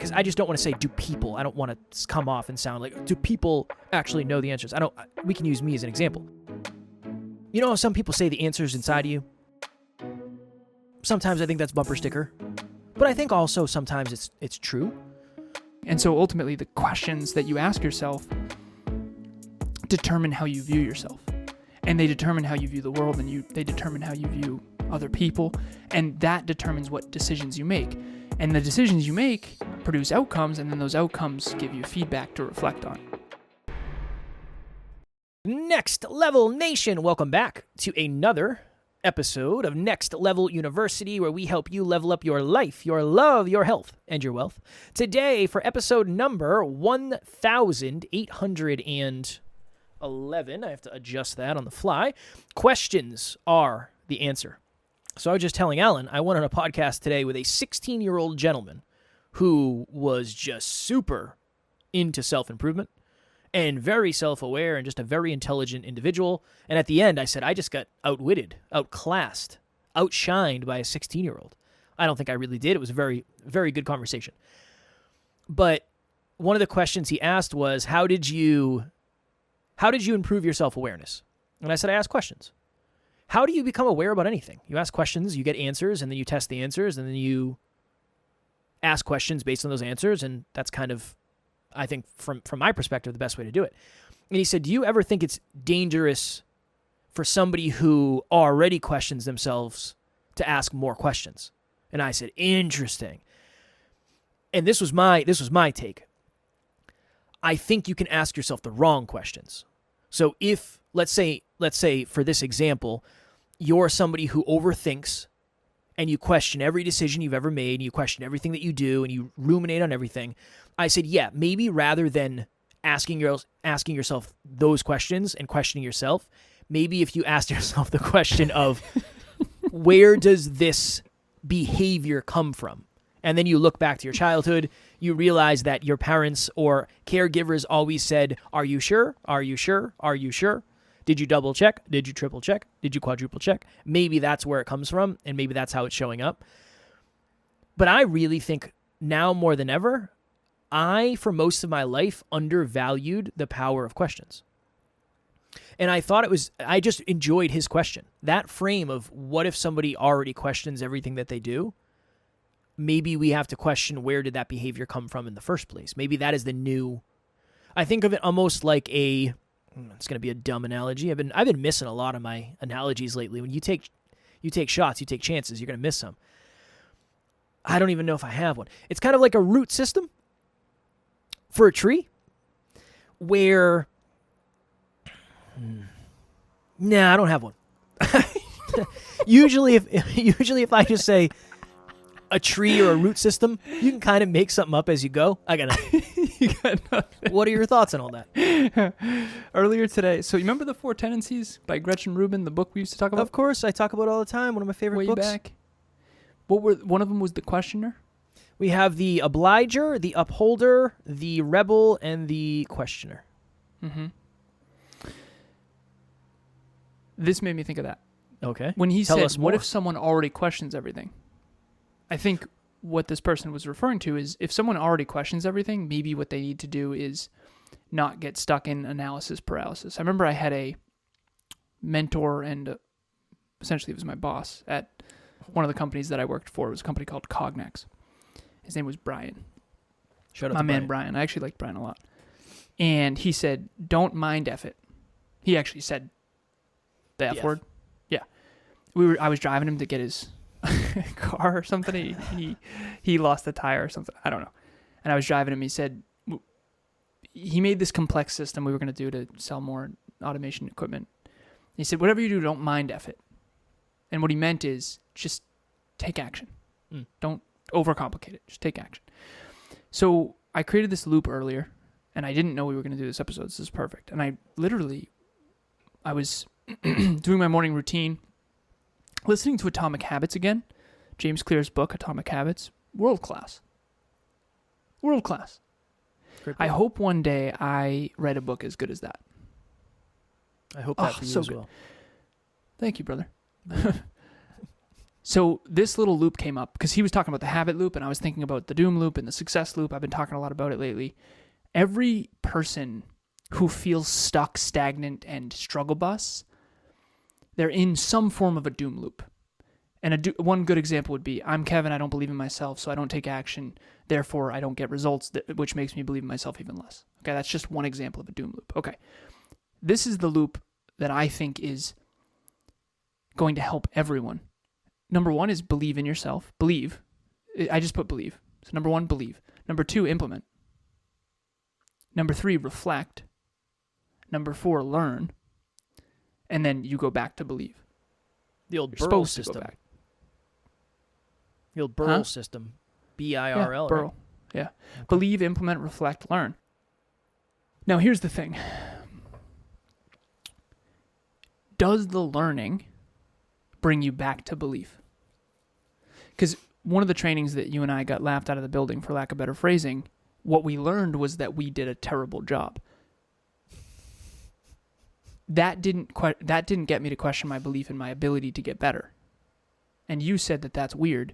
because I just don't want to say, do people? I don't want to come off and sound like, do people actually know the answers? We can use me as an example. You know how some people say the answer's inside of you? Sometimes I think that's bumper sticker. But I think also sometimes it's true. And so ultimately the questions that you ask yourself determine how you view yourself. And they determine how you view the world, and they determine how you view other people. And that determines what decisions you make. And the decisions you make produce outcomes, and then those outcomes give you feedback to reflect on. Next Level Nation, welcome back to another episode of Next Level University, where we help you level up your life, your love, your health, and your wealth. Today, for episode number 1811, I have to adjust that on the fly. Questions are the answer. So I was just telling Alan, I went on a podcast today with a 16-year-old gentleman who was just super into self-improvement and very self-aware and just a very intelligent individual. And at the end, I said, I just got outwitted, outclassed, outshined by a 16-year-old. I don't think I really did. It was a very, very good conversation. But one of the questions he asked was, how did you improve your self-awareness? And I said, I ask questions. How do you become aware about anything? You ask questions, you get answers, and then you test the answers, and then you ask questions based on those answers, and that's kind of, I think, from my perspective, the best way to do it. And he said, do you ever think it's dangerous for somebody who already questions themselves to ask more questions? And I said, interesting. And this was my take. I think you can ask yourself the wrong questions. So if, let's say for this example, you're somebody who overthinks and you question every decision you've ever made, and you question everything that you do, and you ruminate on everything, I said, yeah, maybe rather than asking yourself those questions and questioning yourself, maybe if you asked yourself the question of, where does this behavior come from? And then you look back to your childhood, you realize that your parents or caregivers always said, are you sure? Are you sure? Are you sure? Did you double check? Did you triple check? Did you quadruple check? Maybe that's where it comes from, and maybe that's how it's showing up. But I really think now more than ever, for most of my life, undervalued the power of questions. And I just enjoyed his question. That frame of what if somebody already questions everything that they do? Maybe we have to question, where did that behavior come from in the first place? Maybe that is the new. I think of it almost like it's going to be a dumb analogy. I've been missing a lot of my analogies lately. When you take shots, you take chances, you're going to miss some. I don't even know if I have one. It's kind of like a root system for a tree where I don't have one. Usually if I just say a tree or a root system, you can kind of make something up as you go. I got nothing. You got nothing. What are your thoughts on all that? Earlier today, so you remember The Four Tendencies by Gretchen Rubin, the book we used to talk about? Of course, I talk about it all the time. One of my favorite books. Way back. One of them was the questioner? We have the obliger, the upholder, the rebel, and the questioner. Mm-hmm. This made me think of that. Okay. When he Tell said, us more. what if someone already questions everything? I think what this person was referring to is, if someone already questions everything, maybe what they need to do is not get stuck in analysis paralysis. I remember I had a mentor, and essentially it was my boss at one of the companies that I worked for. It was a company called Cognex. His name was Brian. Shout out my to man Brian. I actually liked Brian a lot. And he said, don't mind F it. He actually said the F word. Yeah. I was driving him to get his car or something. He lost a tire or something. I don't know. And I was driving him. He said, he made this complex system we were going to do to sell more automation equipment. He said, whatever you do, don't mind F it. And what he meant is just take action. Don't overcomplicate it. Just take action. So I created this loop earlier, and I didn't know we were going to do this episode. This is perfect. And I was doing my morning routine, listening to Atomic Habits again, James Clear's book, Atomic Habits. World class. World class. I hope one day I read a book as good as that. I hope that for you so as good. well. Thank you, brother. So this little loop came up because he was talking about the habit loop, and I was thinking about the doom loop and the success loop. I've been talking a lot about it lately. Every person who feels stuck, stagnant, and struggle bus, they're in some form of a doom loop. And one good example would be, I'm Kevin, I don't believe in myself, so I don't take action, therefore I don't get results, which makes me believe in myself even less. Okay, that's just one example of a doom loop. Okay, this is the loop that I think is going to help everyone. Number one is believe in yourself. Believe. I just put believe. So number one, believe. Number two, implement. Number three, reflect. Number four, learn. And then you go back to believe. The old You're BIRL supposed to system. go back. The old BIRL system. BIRL. Yeah, BIRL. Right? Yeah. Okay. Believe, implement, reflect, learn. Now, here's the thing. Does the learning bring you back to belief? Because one of the trainings that you and I got laughed out of the building, for lack of better phrasing, what we learned was that we did a terrible job. That didn't get me to question my belief in my ability to get better. And you said that that's weird.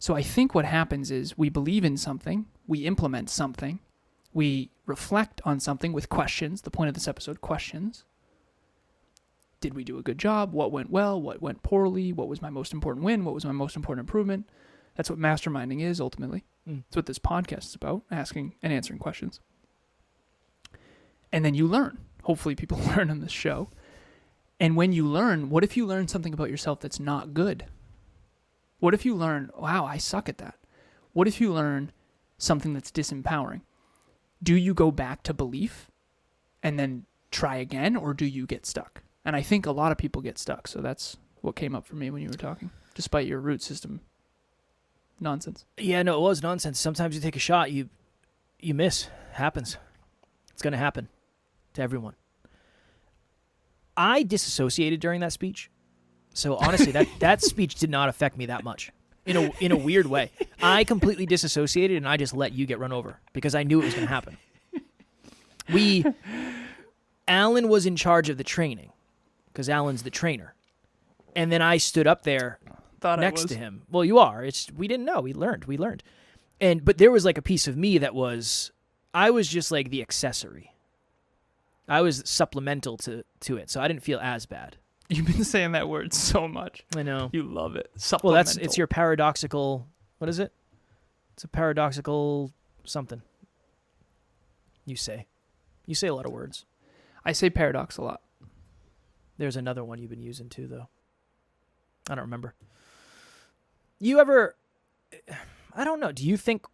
So I think what happens is we believe in something, we implement something, we reflect on something with questions. The point of this episode, questions. Did we do a good job? What went well? What went poorly? What was my most important win? What was my most important improvement? That's what masterminding is, ultimately. That's what this podcast is about, asking and answering questions. And then you learn. Hopefully people learn on this show. And when you learn, what if you learn something about yourself that's not good? What if you learn, wow, I suck at that? What if you learn something that's disempowering? Do you go back to belief and then try again, or do you get stuck? And I think a lot of people get stuck. So that's what came up for me when you were talking, despite your root system nonsense. Yeah, no, it was nonsense. Sometimes you take a shot, you miss. Happens. It's going to happen to everyone. I disassociated during that speech. So honestly, that speech did not affect me that much. In a weird way. I completely disassociated and I just let you get run over because I knew it was going to happen. Alan was in charge of the training because Alan's the trainer. And then I stood up there next to him. Well, you are. We didn't know. We learned. But there was like a piece of me that I was just like the accessory. I was supplemental to it, so I didn't feel as bad. You've been saying that word so much. I know. You love it. Well, it's your paradoxical, what is it? It's a paradoxical something. You say a lot of words. I say paradox a lot. There's another one you've been using too, though. I don't remember. You ever, I don't know, do you think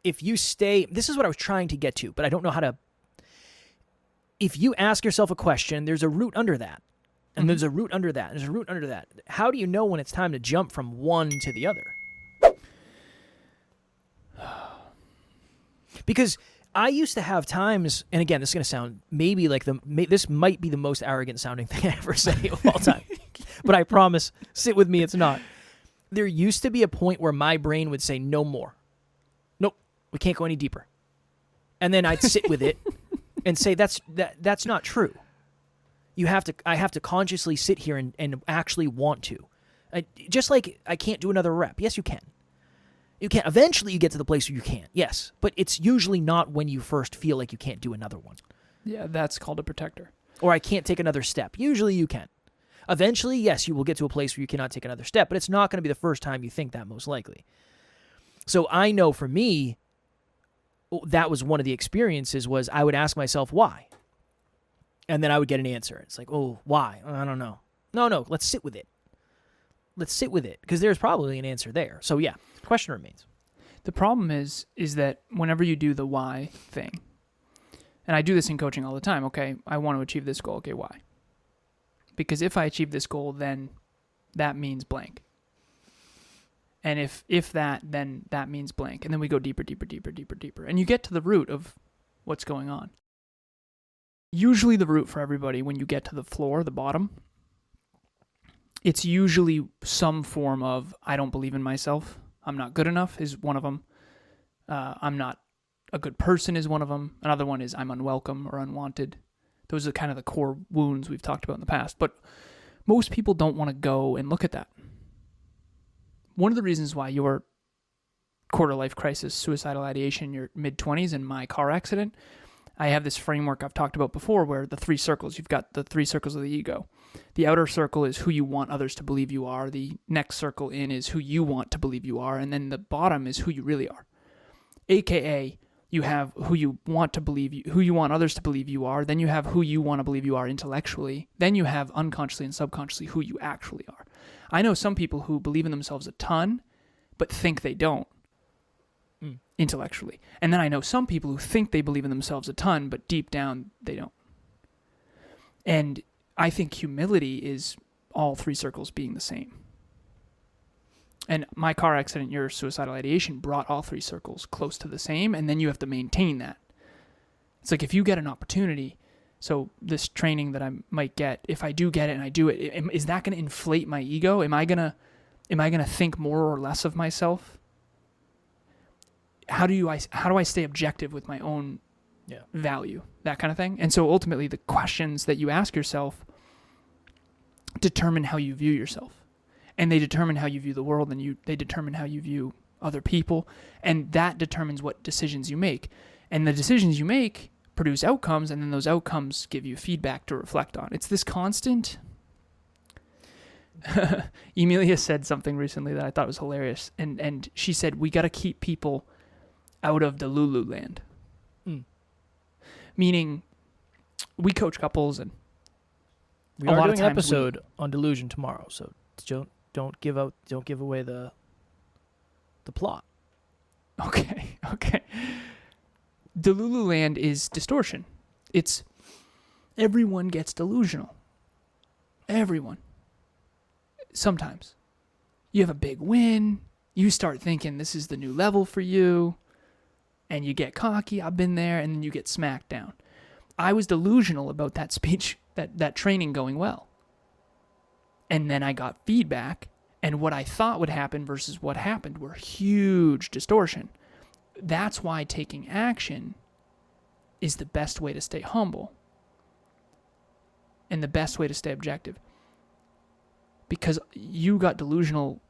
if you stay, this is what I was trying to get to, but I don't know how to, if you ask yourself a question, there's a root under that. And there's a root under that. There's a root under that. How do you know when it's time to jump from one to the other? Because I used to have times, and again, this is going to sound maybe like this might be the most arrogant sounding thing I ever say of all time. But I promise, sit with me, it's not. There used to be a point where my brain would say, no more. Nope, we can't go any deeper. And then I'd sit with it and say, that's not true. I have to consciously sit here and actually want to. Just like I can't do another rep. Yes, you can. You can. Eventually you get to the place where you can't. Yes. But it's usually not when you first feel like you can't do another one. Yeah, that's called a protector. Or I can't take another step. Usually you can. Eventually, yes, you will get to a place where you cannot take another step, but it's not going to be the first time you think that, most likely. So I know for me, that was one of the experiences was I would ask myself, why? And then I would get an answer. It's like, oh, why? I don't know. No, let's sit with it. Let's sit with it, because there's probably an answer there. So yeah, the question remains. The problem is that whenever you do the why thing, and I do this in coaching all the time, okay, I want to achieve this goal, okay, why? Because if I achieve this goal, then that means blank. And if that, then that means blank. And then we go deeper. And you get to the root of what's going on. Usually the root for everybody, when you get to the floor, the bottom, it's usually some form of, I don't believe in myself. I'm not good enough is one of them. I'm not a good person is one of them. Another one is I'm unwelcome or unwanted. Those are kind of the core wounds we've talked about in the past. But most people don't want to go and look at that. one of the reasons why your quarter life crisis, suicidal ideation in your mid-20s and my car accident, I have this framework I've talked about before where the 3 circles, you've got the 3 circles of the ego. The outer circle is who you want others to believe you are. The next circle in is who you want to believe you are. And then the bottom is who you really are. AKA, you have who you want others to believe you are. Then you have who you want to believe you are intellectually. Then you have unconsciously and subconsciously who you actually are. I know some people who believe in themselves a ton, but think they don't intellectually. And then I know some people who think they believe in themselves a ton, but deep down they don't. And I think humility is all 3 circles being the same. And my car accident, your suicidal ideation, brought all 3 circles close to the same, and then you have to maintain that. It's like if you get an opportunity, so this training that I might get, if I do get it and I do it, is that going to inflate my ego? Am I gonna think more or less of myself? How do I stay objective with my own value? That kind of thing. And so ultimately, the questions that you ask yourself determine how you view yourself. And they determine how you view the world, and they determine how you view other people, and that determines what decisions you make. And the decisions you make produce outcomes, and then those outcomes give you feedback to reflect on. It's this constant... Emilia said something recently that I thought was hilarious, and she said, we got to keep people out of the Lulu land. Meaning, we coach couples, and we are doing an episode on delusion tomorrow, so don't give away the plot. Okay. The Lulu land is distortion. It's everyone gets delusional. Everyone. Sometimes. You have a big win. You start thinking this is the new level for you. And you get cocky. I've been there. And then you get smacked down. I was delusional about that speech, that training going well. And then I got feedback. And what I thought would happen versus what happened were huge distortion. That's why taking action is the best way to stay humble. And the best way to stay objective. Because you got delusional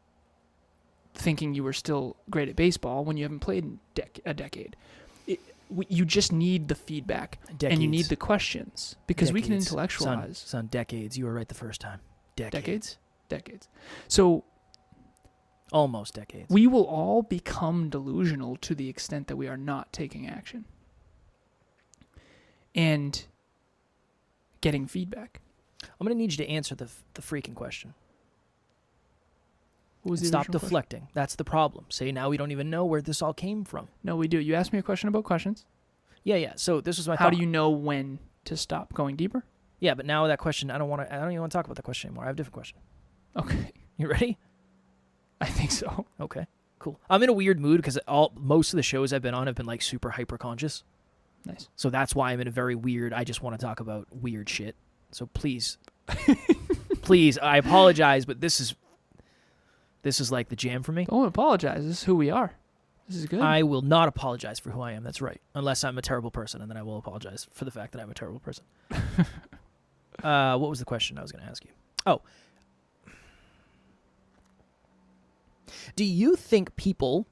thinking you were still great at baseball when you haven't played in a decade. You just need the feedback. Decades. And you need the questions. Because decades. We can intellectualize. Son, decades. You were right the first time. Decades. So... almost decades. We will all become delusional to the extent that we are not taking action. And getting feedback. I'm going to need you to answer the freaking question. What was the Stop original deflecting. question? That's the problem. Say now we don't even know where this all came from. No, we do. You asked me a question about questions. Yeah. So this was my How thought. do you know when to stop going deeper? Yeah, but now that question, I don't even want to talk about that question anymore. I have a different question. Okay. You ready? I think so. Okay, cool. I'm in a weird mood because most of the shows I've been on have been like super hyper conscious. Nice. So that's why I'm in a very weird, I just want to talk about weird shit. So please, I apologize, but this is like the jam for me. Don't apologize. This is who we are. This is good. I will not apologize for who I am. That's right. Unless I'm a terrible person, and then I will apologize for the fact that I'm a terrible person. What was the question I was going to ask you? Oh. Do you think people,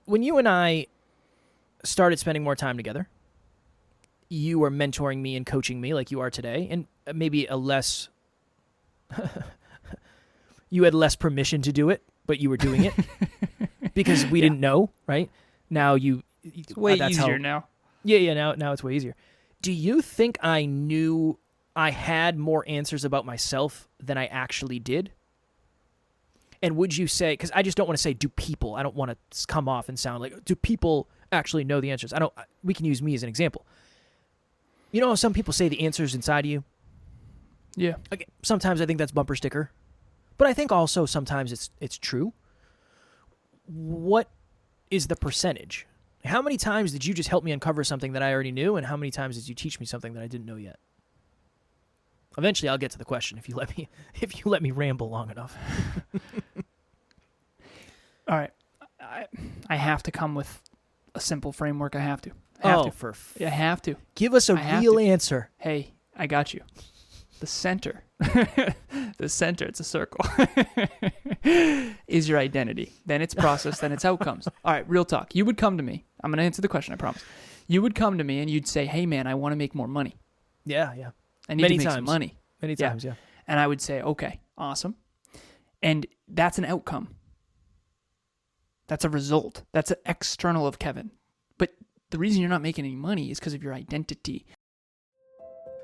when you and I started spending more time together, you were mentoring me and coaching me like you are today, and maybe you had less permission to do it, but you were doing it because we didn't know, right? Now it's way easier now. Yeah, now it's way easier. Do you think I knew I had more answers about myself than I actually did? And would you say, because I just don't want to say, do people, I don't want to come off and sound like, do people actually know the answers? We can use me as an example. You know how some people say the answer's inside of you? Yeah. Okay, sometimes I think that's bumper sticker. But I think also sometimes it's true. What is the percentage? How many times did you just help me uncover something that I already knew, and how many times did you teach me something that I didn't know yet? Eventually, I'll get to the question if you let me ramble long enough. All right, I have to come with a simple framework. I have to. I have to. Give us a real answer. Hey, I got you. The center. the center, it's a circle, is your identity. Then it's process, then it's outcomes. All right, real talk. You would come to me. I'm going to answer the question, I promise. You would come to me and you'd say, hey, man, I want to make more money. Yeah. I need to make some money. Many times, yeah. And I would say, okay, awesome. And that's an outcome. That's a result. That's an external of Kevin. But the reason you're not making any money is because of your identity.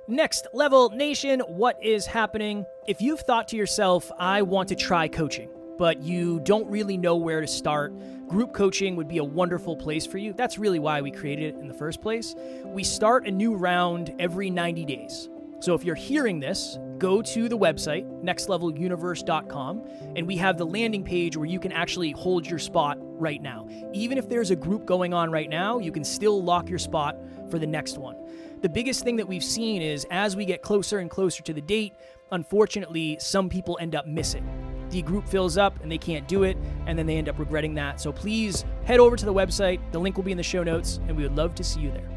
Next Level Nation, what is happening? If you've thought to yourself, I want to try coaching, but you don't really know where to start, group coaching would be a wonderful place for you. That's really why we created it in the first place. We start a new round every 90 days. So if you're hearing this, go to the website, nextleveluniverse.com, and we have the landing page where you can actually hold your spot right now. Even if there's a group going on right now, you can still lock your spot for the next one. The biggest thing that we've seen is as we get closer and closer to the date, unfortunately, some people end up missing. The group fills up and they can't do it, and then they end up regretting that. So please head over to the website. The link will be in the show notes, and we would love to see you there.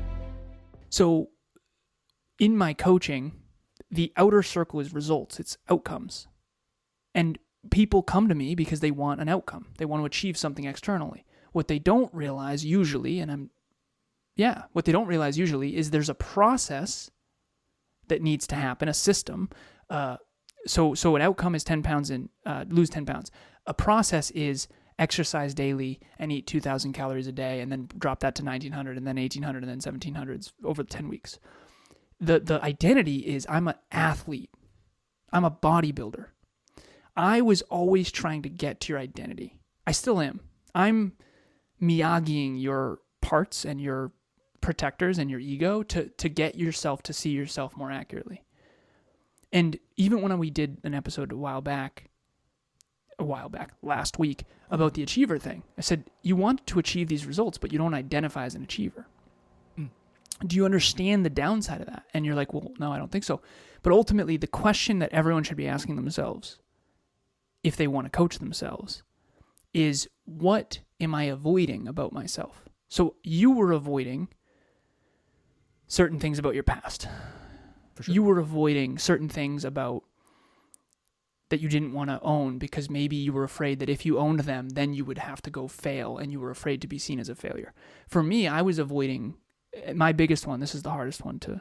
So in my coaching, the outer circle is results, it's outcomes. And people come to me because they want an outcome. They want to achieve something externally. What they don't realize usually, what they don't realize usually is there's a process that needs to happen, a system. So an outcome is 10 pounds and lose 10 pounds. A process is exercise daily and eat 2,000 calories a day and then drop that to 1,900 and then 1,800 and then 1,700 over 10 weeks. The identity is I'm an athlete. I'm a bodybuilder. I was always trying to get to your identity. I still am. I'm Miyagiing your parts and your protectors and your ego to get yourself to see yourself more accurately. And even when we did an episode last week, about the achiever thing, I said, you want to achieve these results, but you don't identify as an achiever. Do you understand the downside of that? And you're like, well, no, I don't think so. But ultimately, the question that everyone should be asking themselves, if they want to coach themselves, is what am I avoiding about myself? So you were avoiding certain things about your past. For sure. You were avoiding certain things about that you didn't want to own because maybe you were afraid that if you owned them, then you would have to go fail and you were afraid to be seen as a failure. For me, I was avoiding my biggest one. This is the hardest one to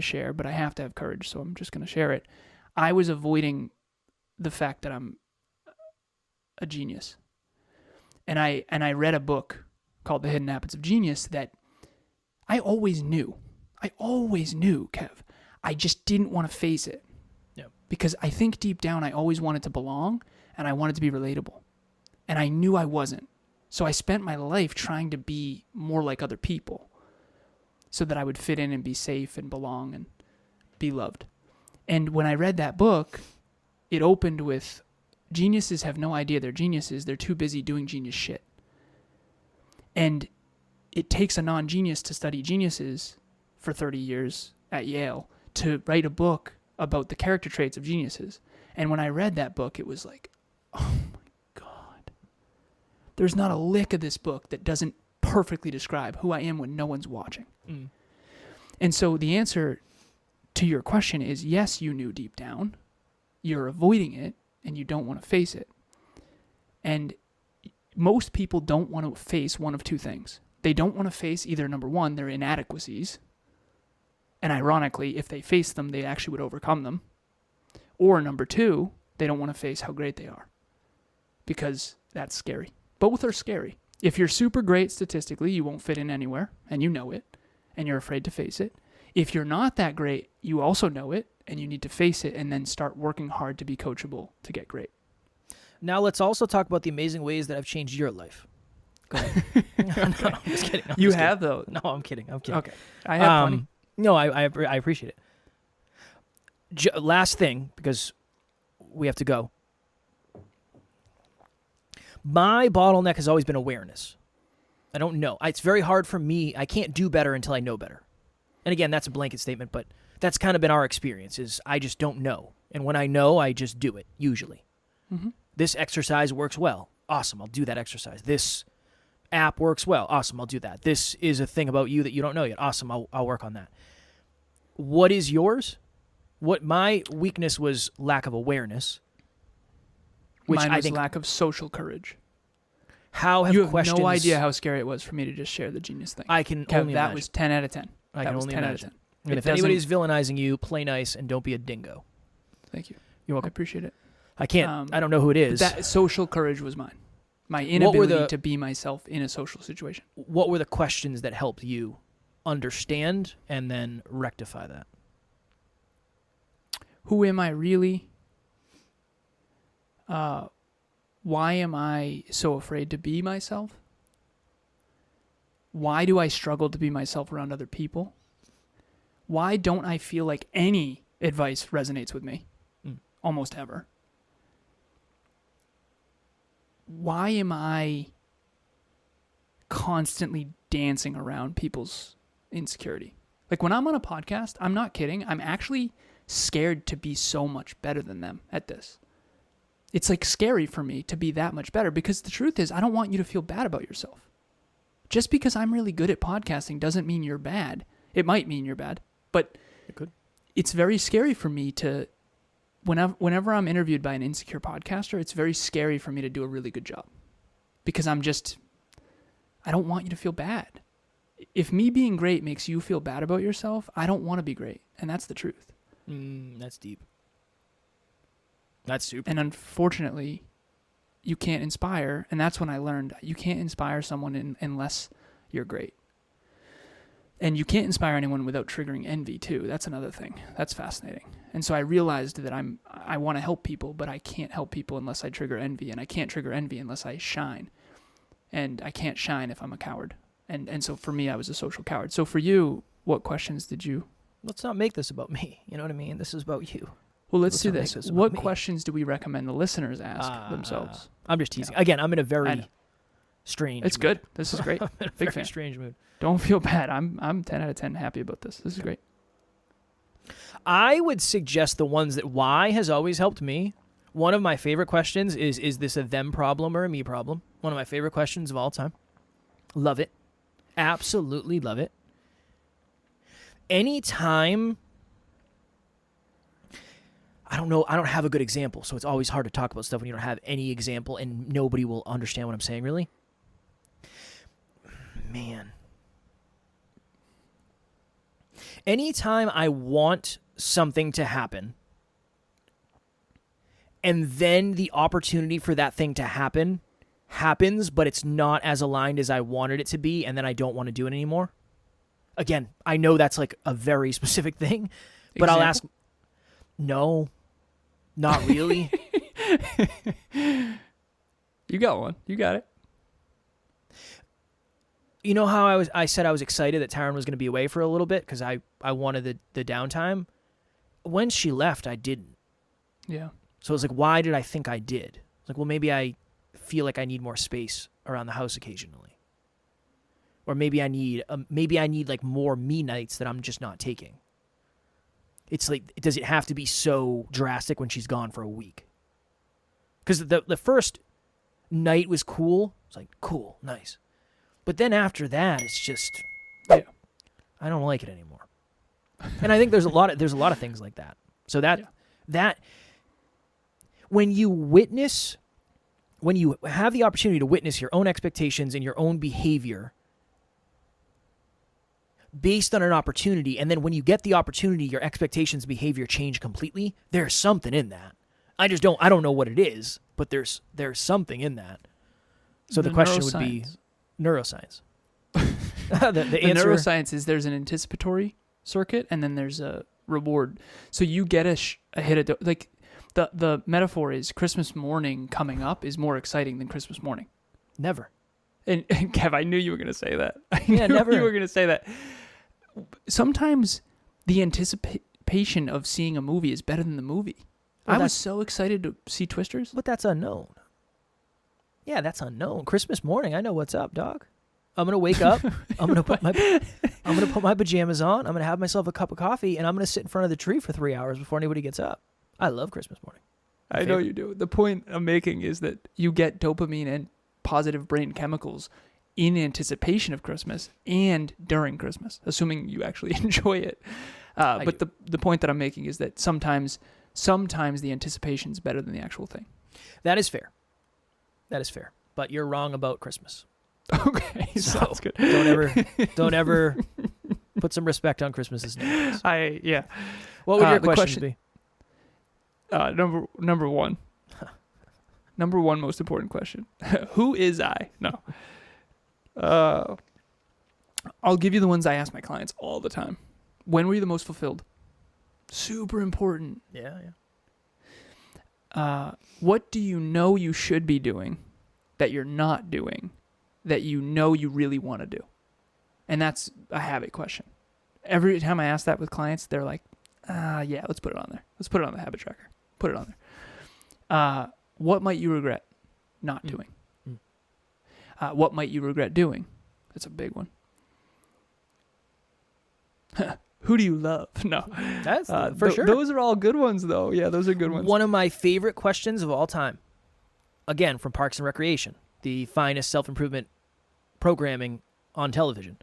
share, but I have to have courage, so I'm just going to share it. I was avoiding the fact that I'm a genius. And I read a book called The Hidden Habits of Genius that I always knew, Kev. I just didn't want to face it. Yeah. Because I think deep down I always wanted to belong and I wanted to be relatable. And I knew I wasn't. So I spent my life trying to be more like other people so that I would fit in and be safe and belong and be loved. And when I read that book, it opened with, geniuses have no idea they're geniuses. They're too busy doing genius shit. And it takes a non-genius to study geniuses for 30 years at Yale to write a book about the character traits of geniuses. And when I read that book, it was like, oh my God. There's not a lick of this book that doesn't perfectly describe who I am when no one's watching. And so the answer to your question is, yes, you knew deep down. You're avoiding it and you don't want to face it. And most people don't want to face one of two things. They don't want to face either, number one, their inadequacies. And ironically, if they face them, they actually would overcome them. Or number two, they don't want to face how great they are. Because that's scary. Both are scary. If you're super great statistically, you won't fit in anywhere, and you know it, and you're afraid to face it. If you're not that great, you also know it, and you need to face it and then start working hard to be coachable to get great. Now let's also talk about the amazing ways that have changed your life. Go ahead. No, I'm just kidding. You have, though? No, I'm kidding. Okay. I have plenty. No, I appreciate it. Last thing, because we have to go. My bottleneck has always been awareness. I don't know. It's very hard for me. I can't do better until I know better. And again, that's a blanket statement, but that's kind of been our experience, is I just don't know. And when I know, I just do it, usually. Mm-hmm. This exercise works well. Awesome, I'll do that exercise. This app works well. Awesome, I'll do that. This is a thing about you that you don't know yet. Awesome, I'll work on that. What is yours? What my weakness was lack of awareness. Which Mine I was think lack of social courage. how have You have questions no idea how scary it was for me to just share the genius thing. I can Kev, only that imagine. was 10 out of 10. I that can was only 10 imagine. out of 10. And It if doesn't- anybody's villainizing you, play nice and don't be a dingo. Thank you. You're I welcome. appreciate it. I can't. I don't know who it But is. that social courage was mine. My were inability the- to be myself in a social situation. What were the questions that helped you understand and then rectify that? Who am I really? Why am I so afraid to be myself? Why do I struggle to be myself around other people? Why don't I feel like any advice resonates with me? Almost ever. Why am I constantly dancing around people's insecurity? Like when I'm on a podcast, I'm not kidding. I'm actually scared to be so much better than them at this. It's like scary for me to be that much better because the truth is I don't want you to feel bad about yourself. Just because I'm really good at podcasting doesn't mean you're bad. It might mean you're bad, but It could. It's very scary for me to, whenever I'm interviewed by an insecure podcaster, it's very scary for me to do a really good job because I don't want you to feel bad. If me being great makes you feel bad about yourself, I don't want to be great. And that's the truth. That's deep. That's super. And unfortunately, you can't inspire. And that's when I learned you can't inspire someone unless you're great. And you can't inspire anyone without triggering envy too. That's another thing. That's fascinating. And so I realized that I want to help people, but I can't help people unless I trigger envy. And I can't trigger envy unless I shine. And I can't shine if I'm a coward. And so for me, I was a social coward. So for you, what questions did you... Let's not make this about me. You know what I mean? This is about you. Well, let's do not make this. this about What me. questions do we recommend the listeners ask themselves? I'm just teasing. Yeah. Again, I'm in a I very know. strange It's mood. good. This is great. I'm in a Big very fan. strange mood. Don't feel bad. I'm 10 out of 10 happy about this. This is great. I would suggest the ones that why has always helped me. One of my favorite questions is this a them problem or a me problem? One of my favorite questions of all time. Love it. Absolutely love it. Anytime, I don't know, I don't have a good example, so it's always hard to talk about stuff when you don't have any example and nobody will understand what I'm saying, really. Man. Anytime I want something to happen, and then the opportunity for that thing to happens, but it's not as aligned as I wanted it to be, and then I don't want to do it anymore. Again, I know that's like a very specific thing, but I'll ask, no, not really. You got one. You got it. You know how I said I was excited that Taryn was going to be away for a little bit because I wanted the downtime? When she left, I didn't. Yeah. So I was like, why did I think I did? It's like, well, maybe I feel like I need more space around the house occasionally. Or maybe I need like more me nights that I'm just not taking. It's like, does it have to be so drastic when she's gone for a week? Because the first night was cool. It's like, cool, nice. But then after that, it's just, Yeah. I don't like it anymore. And I think there's a lot of things like that. So that when you have the opportunity to witness your own expectations and your own behavior based on an opportunity, and then when you get the opportunity, your expectations, behavior change completely, there's something in that. I don't know what it is, but there's something in that. So the question would be neuroscience. the answer, neuroscience is there's an anticipatory circuit and then there's a reward. So you get a hit of like the metaphor is Christmas morning coming up is more exciting than Christmas morning. Never. And Kev, I knew you were going to say that. Never. You were going to say that. Sometimes the anticipation of seeing a movie is better than the movie. Well, I was so excited to see Twisters. But that's unknown. Yeah, that's unknown. Christmas morning, I know what's up, dog. I'm gonna wake up. I'm gonna put my pajamas on. I'm gonna have myself a cup of coffee, and I'm gonna sit in front of the tree for 3 hours before anybody gets up. I love Christmas morning. I know you do. The point I'm making is that you get dopamine and positive brain chemicals in anticipation of Christmas and during Christmas, assuming you actually enjoy it. But the point that I'm making is that sometimes the anticipation is better than the actual thing. That is fair. But you're wrong about Christmas. Okay, So sounds good. Don't ever put some respect on Christmas's name. Yeah. What would your the question be? Number one. Number one most important question. Who is I? No. I'll give you the ones I ask my clients all the time. When were you the most fulfilled? Super important. Yeah. What do you know you should be doing that you're not doing that you know you really want to do? And that's a habit question. Every time I ask that with clients, they're like, yeah, let's put it on there. Let's put it on the habit tracker. Put it on there. What might you regret not doing? What might you regret doing? That's a big one. Who do you love? No. That's for sure. Those are all good ones, though. Yeah, those are good ones. One of my favorite questions of all time, again, from Parks and Recreation, the finest self-improvement programming on television.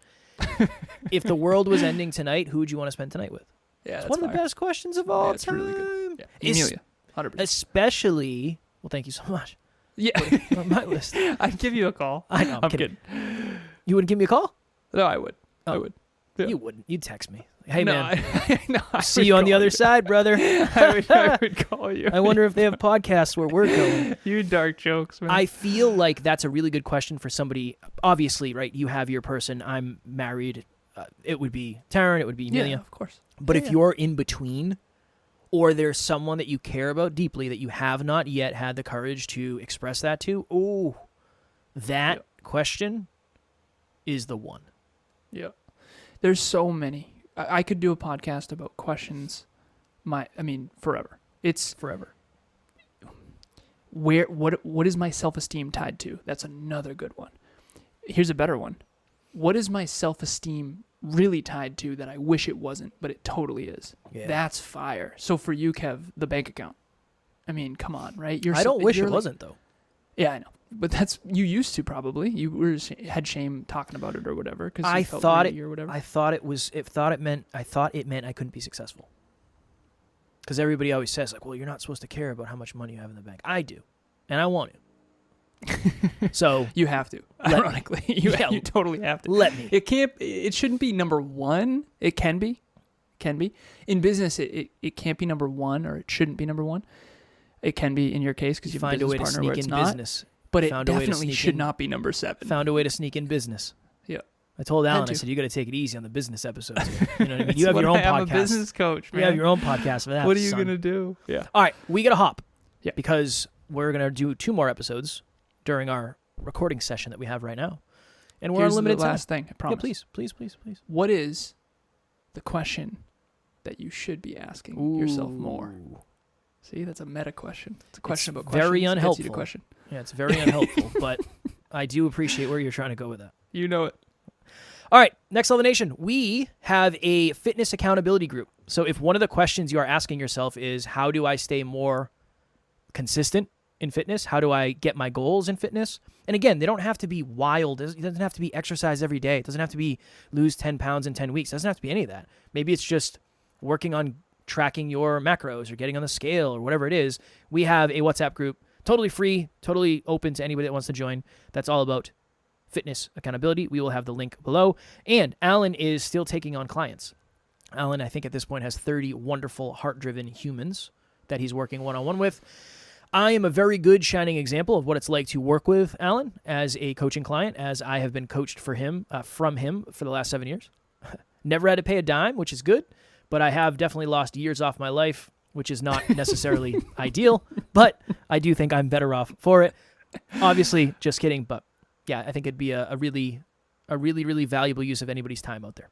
If the world was ending tonight, who would you want to spend tonight with? Yeah, it's one of the best questions of all time. Really good. Yeah. Amelia, 100%. Especially, well, thank you so much. Yeah. On my list. I'd give you a call. I know. I'm kidding. You wouldn't give me a call? No, I would. Oh. I would. Yeah. You wouldn't. You'd text me. Hey, no, man. I see you on the other side, brother. I would call you. I wonder if they have podcasts where we're going. You dark jokes, man. I feel like that's a really good question for somebody. Obviously, right, you have your person. I'm married. It would be Taryn. It would be Amelia. Yeah, of course. But if you're in between, or there's someone that you care about deeply that you have not yet had the courage to express that to, that question is the one. Yeah. There's so many. I could do a podcast about questions. Forever. It's forever. What is my self-esteem tied to? That's another good one. Here's a better one. What is my self-esteem really tied to that I wish it wasn't, but it totally is? Yeah. That's fire. So for you, Kev, the bank account. I mean, come on, right? I don't wish it wasn't, though. Yeah, I know. But you used to probably. You had shame talking about it or whatever. I thought it or whatever. I thought it meant I couldn't be successful. Because everybody always says, like, well, you're not supposed to care about how much money you have in the bank. I do, and I want to. So you have to. Ironically, you totally have to. Let me. It shouldn't be number one. It can be. In business, it can't be number one, or it shouldn't be number one. It can be in your case because you have a business partner where it's not. Business. But it definitely should not be number 7. Found a way to sneak in business. Yeah. I told Alan, I said, you got to take it easy on the business episodes. You know what I mean? You have your own podcast. I'm a business coach, man. You have your own podcast for that. What are you going to do? Yeah. All right. We got to hop. Yeah. Because we're going to do 2 more episodes during our recording session that we have right now. And we're on limited time. Last thing, I promise. Yeah, please. What is the question that you should be asking yourself more? See, that's a meta question. It's a question about questions. Very unhelpful. Gets you to question. Yeah, it's very unhelpful, but I do appreciate where you're trying to go with that. You know it. All right, Next Level Nation. We have a fitness accountability group. So if one of the questions you are asking yourself is, how do I stay more consistent in fitness? How do I get my goals in fitness? And again, they don't have to be wild. It doesn't have to be exercise every day. It doesn't have to be lose 10 pounds in 10 weeks. It doesn't have to be any of that. Maybe it's just working on tracking your macros or getting on the scale or whatever it is. We have a WhatsApp group, totally free, totally open to anybody that wants to join. That's all about fitness accountability. We will have the link below. And Alan is still taking on clients. Alan, I think at this point, has 30 wonderful, heart-driven humans that he's working one-on-one with. I am a very good shining example of what it's like to work with Alan as a coaching client, as I have been coached from him for the last 7 years. Never had to pay a dime, which is good. But I have definitely lost years off my life, which is not necessarily ideal, but I do think I'm better off for it. Obviously, just kidding, but yeah, I think it'd be a really, really valuable use of anybody's time out there.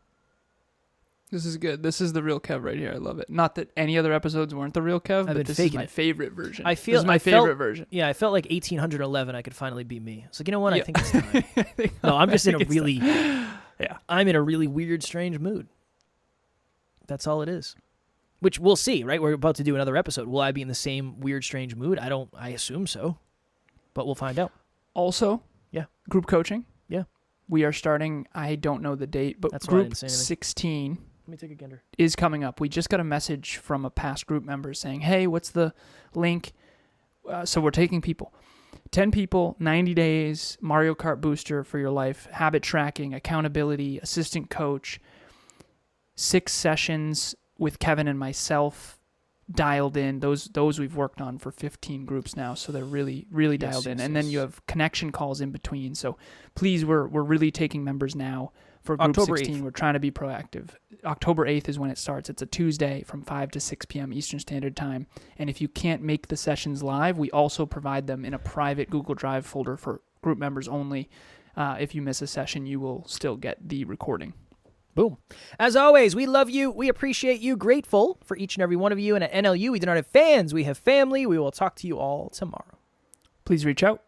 This is good. This is the real Kev right here. I love it. Not that any other episodes weren't the real Kev, but this is my favorite version. This is my favorite version. Yeah, I felt like 1811 I could finally be me. It's like, you know what? I think it's time. No, I'm just in a really, I'm in a really weird, strange mood. That's all it is. Which we'll see, right? We're about to do another episode. Will I be in the same weird, strange mood? I assume so. But we'll find out. Also, group coaching. Yeah. We are starting, I don't know the date, but that's group 16 Let me take a gander. is coming up. We just got a message from a past group member saying, hey, what's the link? So we're taking people. 10 people, 90 days, Mario Kart booster for your life, habit tracking, accountability, assistant coach, 6 sessions with Kevin and myself dialed in. Those we've worked on for 15 groups now, so they're really, really dialed in. And then you have connection calls in between. So please, we're really taking members now for Group October 16. 8th. We're trying to be proactive. October 8th is when it starts. It's a Tuesday from 5 to 6 p.m. Eastern Standard Time. And if you can't make the sessions live, we also provide them in a private Google Drive folder for group members only. If you miss a session, you will still get the recording. Boom. As always, we love you. We appreciate you. Grateful for each and every one of you. And at NLU, we do not have fans. We have family. We will talk to you all tomorrow. Please reach out.